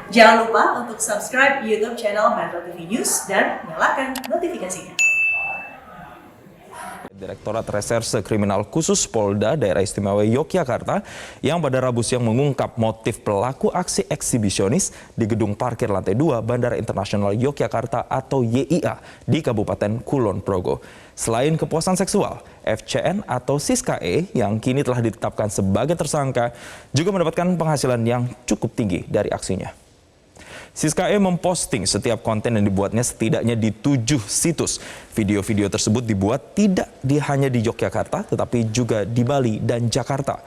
Jangan lupa untuk subscribe YouTube channel Metro TV News dan nyalakan notifikasinya. Direktorat Reserse Kriminal Khusus Polda Daerah Istimewa Yogyakarta yang pada Rabu siang mengungkap motif pelaku aksi eksibisionis di gedung parkir lantai 2 Bandara Internasional Yogyakarta atau YIA di Kabupaten Kulon Progo. Selain kepuasan seksual, FCN atau Siska E yang kini telah ditetapkan sebagai tersangka juga mendapatkan penghasilan yang cukup tinggi dari aksinya. Siska E memposting setiap konten yang dibuatnya setidaknya di 7 situs. Video-video tersebut dibuat tidak hanya di Yogyakarta, tetapi juga di Bali dan Jakarta.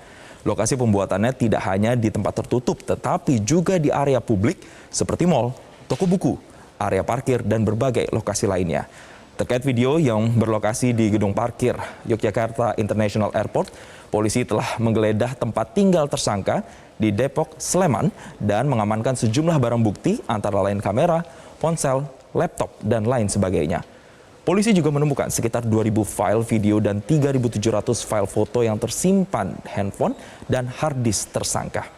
Lokasi pembuatannya tidak hanya di tempat tertutup, tetapi juga di area publik seperti mal, toko buku, area parkir, dan berbagai lokasi lainnya. Terkait video yang berlokasi di gedung parkir Yogyakarta International Airport, polisi telah menggeledah tempat tinggal tersangka di Depok, Sleman, dan mengamankan sejumlah barang bukti antara lain kamera, ponsel, laptop, dan lain sebagainya. Polisi juga menemukan sekitar 2.000 file video dan 3.700 file foto yang tersimpan handphone dan hard disk tersangka.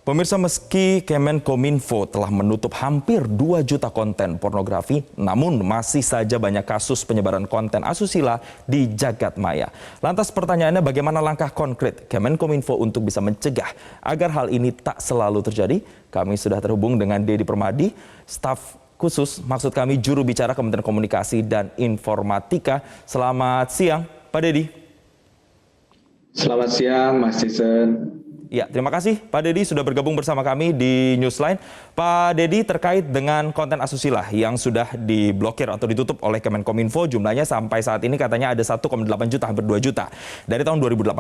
Pemirsa, meski Kemenkominfo telah menutup hampir 2 juta konten pornografi, namun masih saja banyak kasus penyebaran konten asusila di jagat maya. Lantas pertanyaannya, bagaimana langkah konkret Kemenkominfo untuk bisa mencegah agar hal ini tak selalu terjadi? Kami sudah terhubung dengan Dedi Permadi, staf khusus, maksud kami juru bicara Kementerian Komunikasi dan Informatika. Selamat siang, Pak Dedi. Selamat siang, Mas Jason. Ya, terima kasih Pak Dedi sudah bergabung bersama kami di Newsline. Pak Dedi, terkait dengan konten asusila yang sudah diblokir atau ditutup oleh Kemenkominfo, jumlahnya sampai saat ini katanya ada 1,8 juta, hampir 2 juta. Dari tahun 2018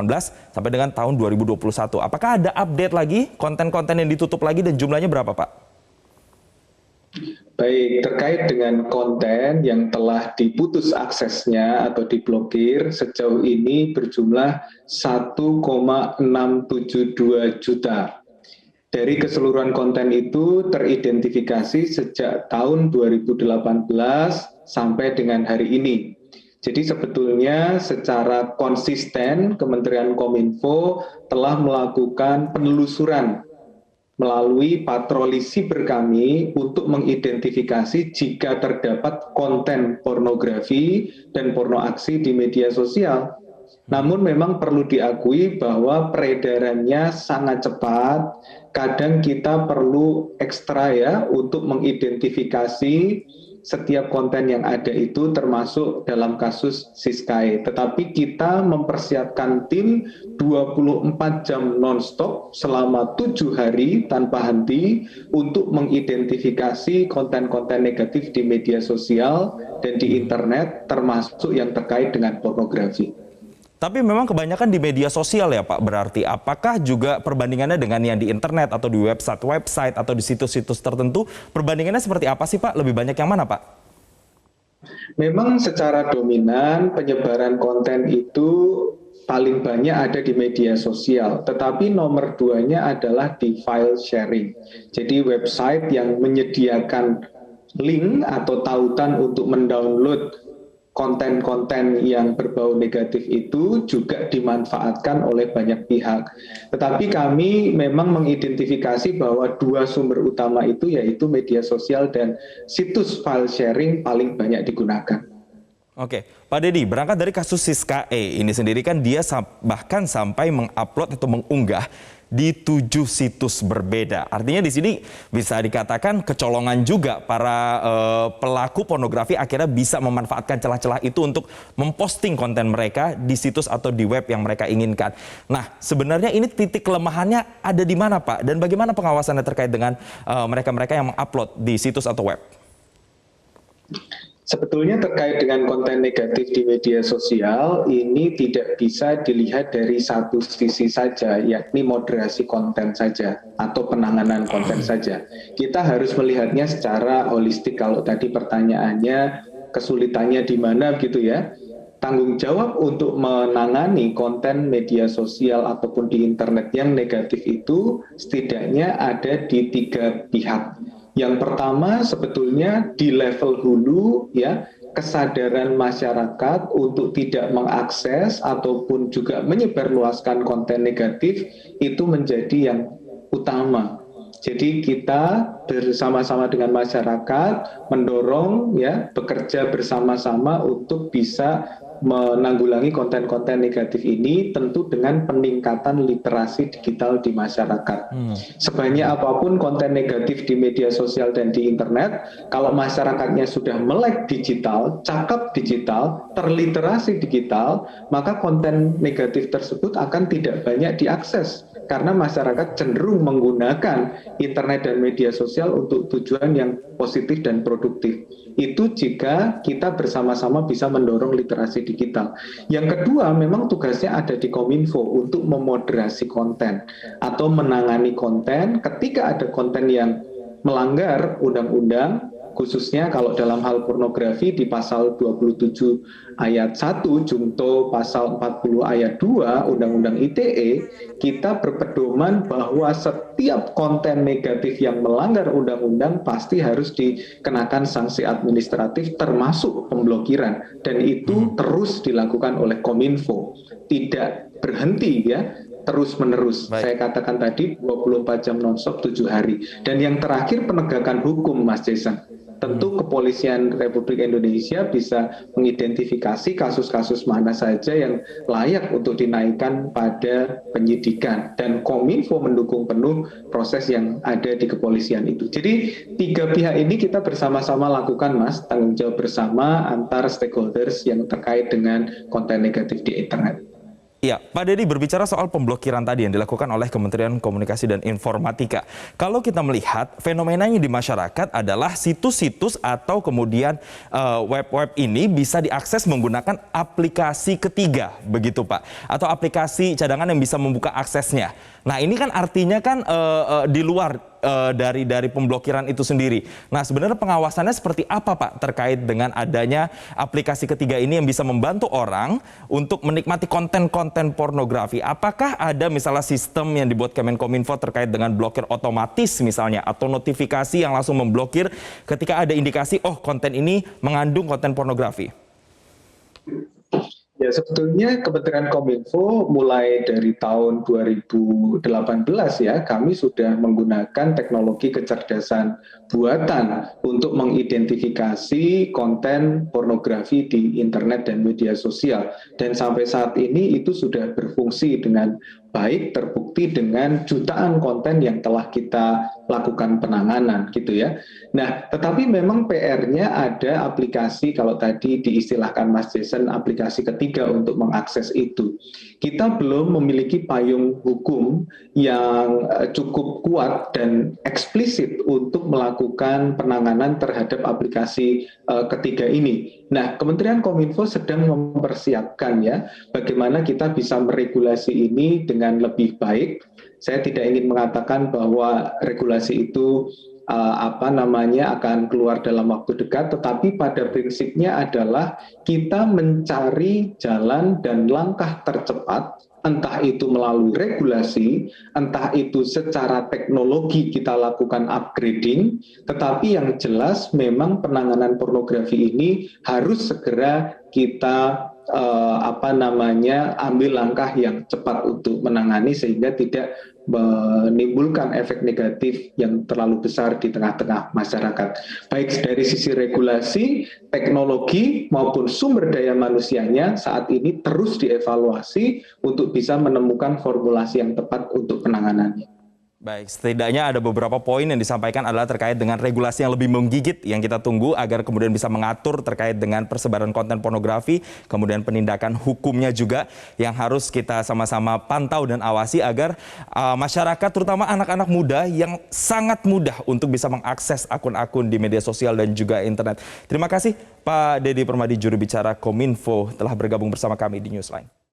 sampai dengan tahun 2021. Apakah ada update lagi konten-konten yang ditutup lagi dan jumlahnya berapa, Pak? Baik, terkait dengan konten yang telah diputus aksesnya atau diblokir, sejauh ini berjumlah 1,672 juta. Dari keseluruhan konten itu teridentifikasi sejak tahun 2018 sampai dengan hari ini. Jadi sebetulnya secara konsisten Kementerian Kominfo telah melakukan penelusuran melalui patroli siber kami untuk mengidentifikasi jika terdapat konten pornografi dan porno aksi di media sosial. Namun memang perlu diakui bahwa peredarannya sangat cepat, kadang kita perlu ekstra ya untuk mengidentifikasi setiap konten yang ada itu, termasuk dalam kasus Siska. Tetapi kita mempersiapkan tim 24 jam non-stop selama 7 hari tanpa henti untuk mengidentifikasi konten-konten negatif di media sosial dan di internet, termasuk yang terkait dengan pornografi. Tapi memang kebanyakan di media sosial ya Pak, berarti apakah juga perbandingannya dengan yang di internet atau di website atau di situs-situs tertentu, perbandingannya seperti apa sih Pak? Lebih banyak yang mana Pak? Memang secara dominan penyebaran konten itu paling banyak ada di media sosial, tetapi nomor 2-nya adalah di file sharing. Jadi website yang menyediakan link atau tautan untuk mendownload konten-konten yang berbau negatif itu juga dimanfaatkan oleh banyak pihak. Tetapi kami memang mengidentifikasi bahwa 2 sumber utama itu yaitu media sosial dan situs file sharing paling banyak digunakan. Oke, Pak Dedi, berangkat dari kasus Siska E ini sendiri kan dia bahkan sampai mengupload atau mengunggah di 7 situs berbeda. Artinya di sini bisa dikatakan kecolongan juga para pelaku pornografi akhirnya bisa memanfaatkan celah-celah itu untuk memposting konten mereka di situs atau di web yang mereka inginkan. Nah, sebenarnya ini titik kelemahannya ada di mana Pak? Dan bagaimana pengawasannya terkait dengan mereka-mereka yang mengupload di situs atau web? Sebetulnya terkait dengan konten negatif di media sosial, ini tidak bisa dilihat dari satu sisi saja, yakni moderasi konten saja atau penanganan konten saja. Kita harus melihatnya secara holistik. Kalau tadi pertanyaannya kesulitannya di mana gitu ya. Tanggung jawab untuk menangani konten media sosial ataupun di internet yang negatif itu setidaknya ada di 3 pihak. Yang pertama sebetulnya di level hulu ya, kesadaran masyarakat untuk tidak mengakses ataupun juga menyebarluaskan konten negatif itu menjadi yang utama. Jadi kita bersama-sama dengan masyarakat mendorong ya, bekerja bersama-sama untuk bisa menanggulangi konten-konten negatif ini, tentu dengan peningkatan literasi digital di masyarakat. Sebanyak apapun konten negatif di media sosial dan di internet, kalau masyarakatnya sudah melek digital, cakap digital, terliterasi digital, maka konten negatif tersebut akan tidak banyak diakses karena masyarakat cenderung menggunakan internet dan media sosial untuk tujuan yang positif dan produktif. Itu jika kita bersama-sama bisa mendorong literasi digital. Yang kedua, memang tugasnya ada di Kominfo untuk memoderasi konten atau menangani konten ketika ada konten yang melanggar undang-undang, khususnya kalau dalam hal pornografi di pasal 27 ayat 1 junto pasal 40 ayat 2 Undang-Undang ITE, kita berpedoman bahwa setiap konten negatif yang melanggar undang-undang pasti harus dikenakan sanksi administratif termasuk pemblokiran, dan itu terus dilakukan oleh Kominfo, tidak berhenti ya, terus-menerus. Saya katakan tadi 24 jam nonstop 7 hari. Dan yang terakhir penegakan hukum, Mas Jason. Tentu Kepolisian Republik Indonesia bisa mengidentifikasi kasus-kasus mana saja yang layak untuk dinaikkan pada penyidikan. Dan Kominfo mendukung penuh proses yang ada di kepolisian itu. Jadi tiga pihak ini kita bersama-sama lakukan, Mas, tanggung jawab bersama antar stakeholders yang terkait dengan konten negatif di internet. Ya, Pak Dedi, berbicara soal pemblokiran tadi yang dilakukan oleh Kementerian Komunikasi dan Informatika. Kalau kita melihat fenomenanya di masyarakat adalah situs-situs atau kemudian web-web ini bisa diakses menggunakan aplikasi ketiga, begitu Pak? Atau aplikasi cadangan yang bisa membuka aksesnya. Nah, ini kan artinya kan di luar dari pemblokiran itu sendiri. Nah, sebenarnya pengawasannya seperti apa Pak terkait dengan adanya aplikasi ketiga ini yang bisa membantu orang untuk menikmati konten-konten pornografi? Apakah ada misalnya sistem yang dibuat Kemenkominfo terkait dengan blokir otomatis misalnya, atau notifikasi yang langsung memblokir ketika ada indikasi oh konten ini mengandung konten pornografi? Ya, sebetulnya Kementerian Kominfo mulai dari tahun 2018 ya, kami sudah menggunakan teknologi kecerdasan buatan untuk mengidentifikasi konten pornografi di internet dan media sosial. Dan sampai saat ini itu sudah berfungsi dengan baik, terbukti dengan jutaan konten yang telah kita lakukan penanganan gitu ya. Nah, tetapi memang PR-nya ada aplikasi, kalau tadi diistilahkan Mas Jason, aplikasi ketiga untuk mengakses itu. Kita belum memiliki payung hukum yang cukup kuat dan eksplisit untuk melakukan penanganan terhadap aplikasi ketiga ini. Nah, Kementerian Kominfo sedang mempersiapkan ya, bagaimana kita bisa meregulasi ini dengan lebih baik. Saya tidak ingin mengatakan bahwa regulasi itu akan keluar dalam waktu dekat, tetapi pada prinsipnya adalah kita mencari jalan dan langkah tercepat, entah itu melalui regulasi, entah itu secara teknologi kita lakukan upgrading, tetapi yang jelas memang penanganan pornografi ini harus segera kita ambil langkah yang cepat untuk menangani sehingga tidak menimbulkan efek negatif yang terlalu besar di tengah-tengah masyarakat. Baik dari sisi regulasi, teknologi maupun sumber daya manusianya saat ini terus dievaluasi untuk bisa menemukan formulasi yang tepat untuk penanganannya. Baik, setidaknya ada beberapa poin yang disampaikan adalah terkait dengan regulasi yang lebih menggigit yang kita tunggu agar kemudian bisa mengatur terkait dengan persebaran konten pornografi, kemudian penindakan hukumnya juga yang harus kita sama-sama pantau dan awasi agar masyarakat terutama anak-anak muda yang sangat mudah untuk bisa mengakses akun-akun di media sosial dan juga internet. Terima kasih Pak Dedi Permadi, juru bicara Kominfo telah bergabung bersama kami di Newsline.